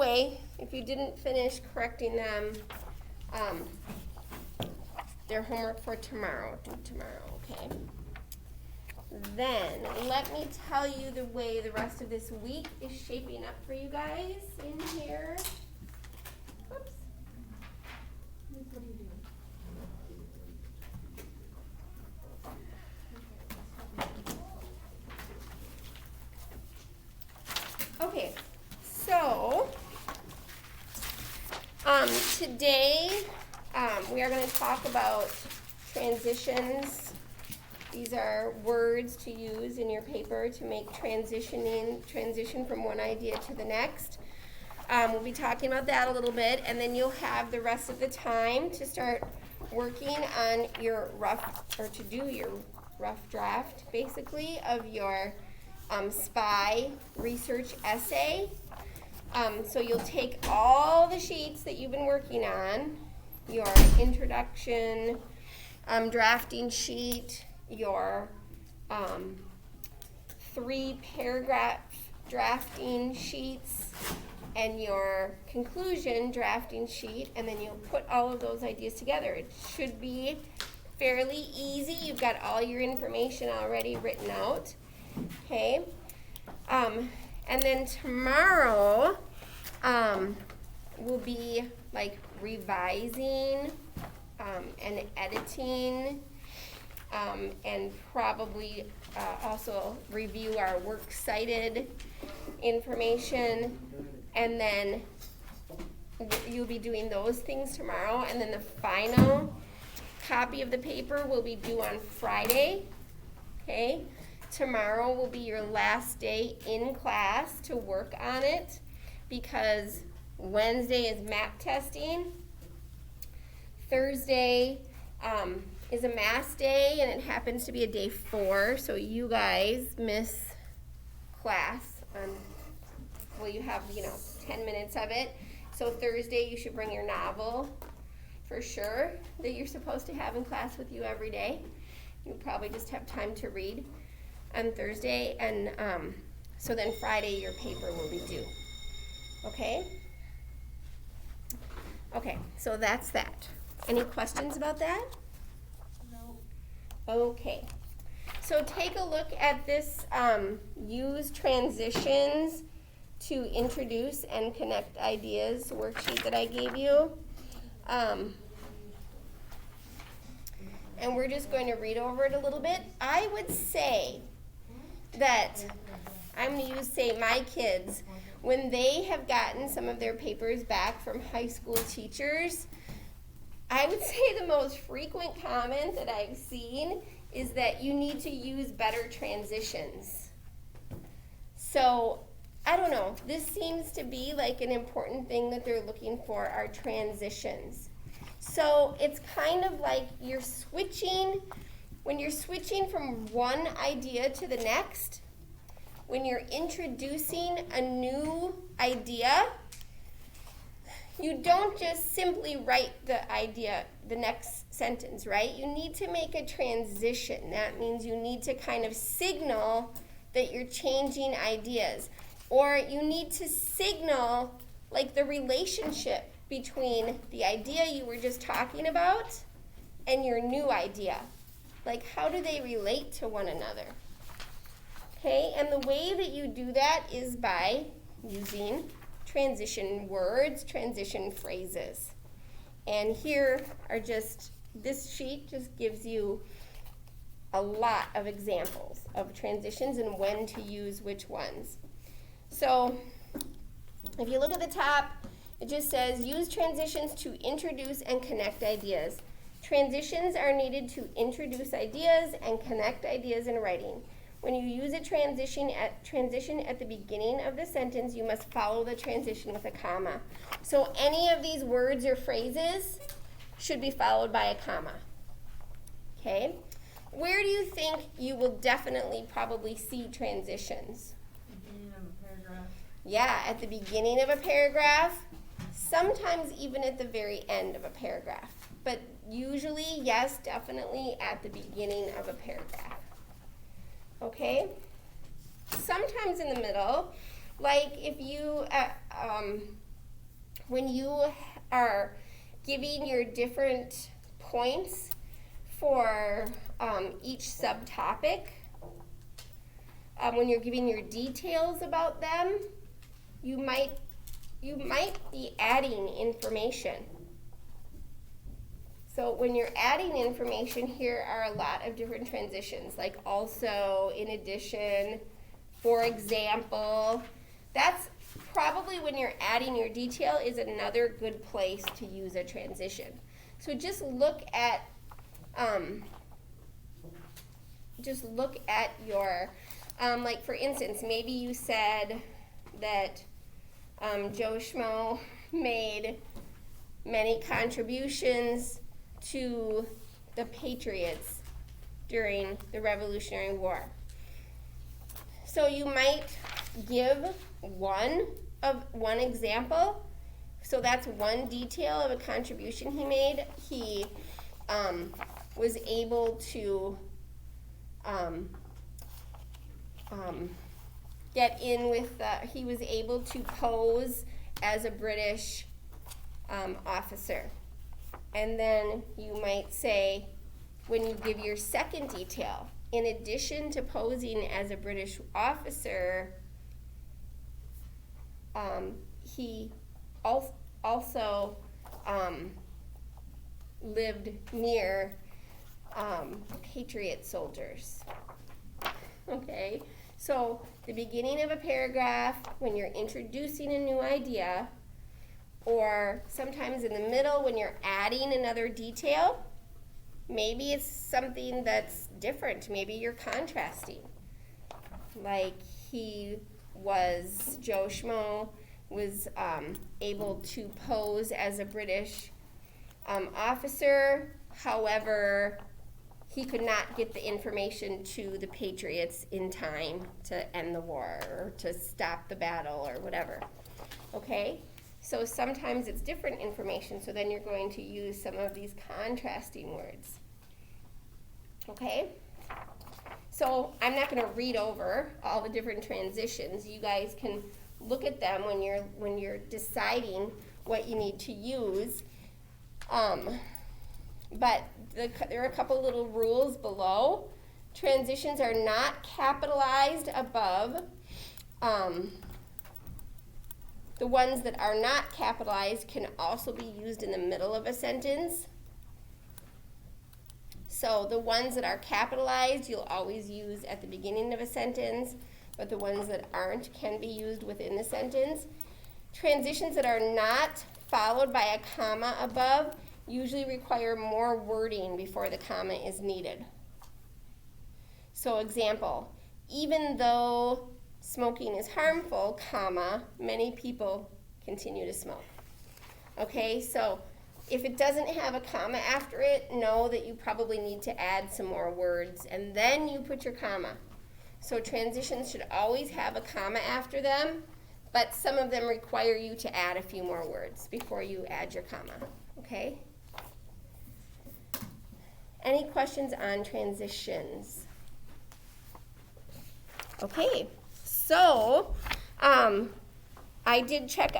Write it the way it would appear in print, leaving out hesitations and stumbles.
way, if you didn't finish correcting them, their homework for tomorrow, due tomorrow, okay? Then, let me tell you the way the rest of this week is shaping up for you guys in here. Whoops. What are you doing? Okay, so, today, we are going to talk about transitions. These are words to use in your paper to make transition from one idea to the next. We'll be talking about that a little bit, and then you'll have the rest of the time to start working on your to do your rough draft, basically, of your SPY research essay. So you'll take all the sheets that you've been working on, your introduction drafting sheet, your 3-paragraph drafting sheets, and your conclusion drafting sheet, and then you'll put all of those ideas together. It should be fairly easy. You've got all your information already written out. Okay? And then tomorrow, we'll be like revising and editing, and probably also review our works cited information, and then you'll be doing those things tomorrow, and then the final copy of the paper will be due on Friday. Okay? Tomorrow will be your last day in class to work on it, because Wednesday is map testing. Thursday is a math day, and it happens to be a day 4, so you guys miss class on, well, you have, 10 minutes of it. So Thursday you should bring your novel for sure that you're supposed to have in class with you every day. You probably just have time to read on Thursday, and so then Friday your paper will be due. Okay? Okay, so that's that. Any questions about that? No. Okay. So take a look at this use transitions to introduce and connect ideas worksheet that I gave you. And we're just going to read over it a little bit. I would say that I'm going to use, say, my kids, when they have gotten some of their papers back from high school teachers, I would say the most frequent comment that I've seen is that you need to use better transitions. So, I don't know, this seems to be like an important thing that they're looking for, are transitions. So it's kind of like you're switching, when you're switching from one idea to the next, when you're introducing a new idea, you don't just simply write the idea, the next sentence, right? You need to make a transition. That means you need to kind of signal that you're changing ideas. Or you need to signal like the relationship between the idea you were just talking about and your new idea. Like, how do they relate to one another? Okay, and the way that you do that is by using transition words, transition phrases. And here are just, this sheet just gives you a lot of examples of transitions and when to use which ones. So, if you look at the top, it just says, use transitions to introduce and connect ideas. Transitions are needed to introduce ideas and connect ideas in writing. When you use a transition at the beginning of the sentence, you must follow the transition with a comma. So any of these words or phrases should be followed by a comma. Okay? Where do you think you will definitely probably see transitions? Beginning of a paragraph. Yeah, at the beginning of a paragraph, sometimes even at the very end of a paragraph. But usually, yes, definitely at the beginning of a paragraph. Okay? Sometimes in the middle, like if you when you are giving your different points for each subtopic, when you're giving your details about them, you might be adding information. So when you're adding information, here are a lot of different transitions, like also, in addition, for example. That's probably, when you're adding your detail, is another good place to use a transition. So just look at your, like for instance, maybe you said that Joe Schmo made many contributions to the Patriots during the Revolutionary War. So you might give one example. So that's one detail of a contribution he made. He was able to get in with, he was able to pose as a British officer. And then you might say, when you give your second detail, in addition to posing as a British officer, he also lived near Patriot soldiers. Okay, so the beginning of a paragraph, when you're introducing a new idea, or sometimes in the middle when you're adding another detail, maybe it's something that's different. Maybe you're contrasting. Like Joe Schmo was able to pose as a British officer. However, he could not get the information to the Patriots in time to end the war or to stop the battle or whatever. Okay? So sometimes it's different information, so then you're going to use some of these contrasting words. Okay? So I'm not going to read over all the different transitions. You guys can look at them when you're deciding what you need to use. But there are a couple little rules below. Transitions are not capitalized above. The ones that are not capitalized can also be used in the middle of a sentence. So the ones that are capitalized, you'll always use at the beginning of a sentence, but the ones that aren't can be used within the sentence. Transitions that are not followed by a comma above usually require more wording before the comma is needed. So example, even though smoking is harmful, comma, many people continue to smoke. Okay, so if it doesn't have a comma after it, know that you probably need to add some more words, and then you put your comma. So transitions should always have a comma after them, but some of them require you to add a few more words before you add your comma. Okay? Any questions on transitions? Okay, so I did check